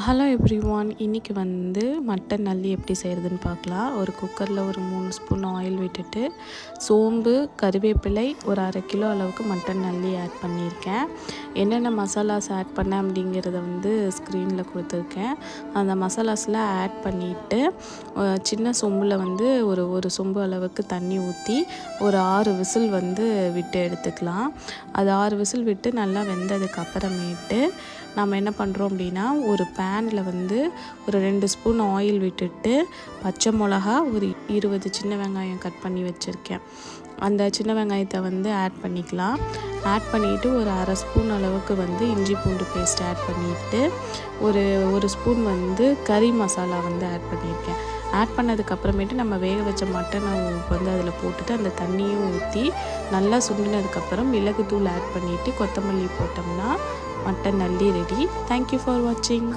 Hello everyone, இன்றைக்கி வந்து mutton நல்லி எப்படி செய்கிறதுன்னு பார்க்கலாம். ஒரு குக்கரில் ஒரு 3 ஸ்பூன் ஆயில் விட்டுட்டு சோம்பு, கறிவேப்பிலை, ஒரு 1/2 கிலோ அளவுக்கு மட்டன் நல்லி ஆட் பண்ணியிருக்கேன். என்னென்ன மசாலாஸ் ஆட் பண்ணேன் அப்படிங்கிறத வந்து ஸ்க்ரீனில் கொடுத்துருக்கேன். அந்த மசாலாஸ்லாம் ஆட் பண்ணிவிட்டு சின்ன சொம்பில் வந்து ஒரு சொம்பு அளவுக்கு தண்ணி ஊற்றி ஒரு 6 விசில் வந்து விட்டு எடுத்துக்கலாம். அது 6 விசில் விட்டு நல்லா வெந்ததுக்கு அப்புறமேட்டு நம்ம என்ன பண்ணுறோம் அப்படின்னா, ஒரு பேனில் வந்து ஒரு 2 ஸ்பூன் ஆயில் விட்டுட்டு பச்சை மிளகா, ஒரு 20 சின்ன வெங்காயம் கட் பண்ணி வச்சுருக்கேன். அந்த சின்ன வெங்காயத்தை வந்து ஆட் பண்ணிக்கலாம். ஆட் பண்ணிவிட்டு ஒரு 1/2 ஸ்பூன் அளவுக்கு வந்து இஞ்சி பூண்டு பேஸ்ட் ஆட் பண்ணிவிட்டு ஒரு ஸ்பூன் வந்து கறி மசாலா வந்து ஆட் பண்ணியிருக்கேன். ஆட் பண்ணதுக்கப்புறமேட்டு நம்ம வேக வச்ச மட்டனை வந்து அதில் போட்டுட்டு அந்த தண்ணியும் ஊற்றி நல்லா சுண்டினதுக்கப்புறம் மிளகுத்தூள் ஆட் பண்ணிவிட்டு கொத்தமல்லி போட்டோம்னா mutton Nalli ready. Thank you for வாட்சிங்.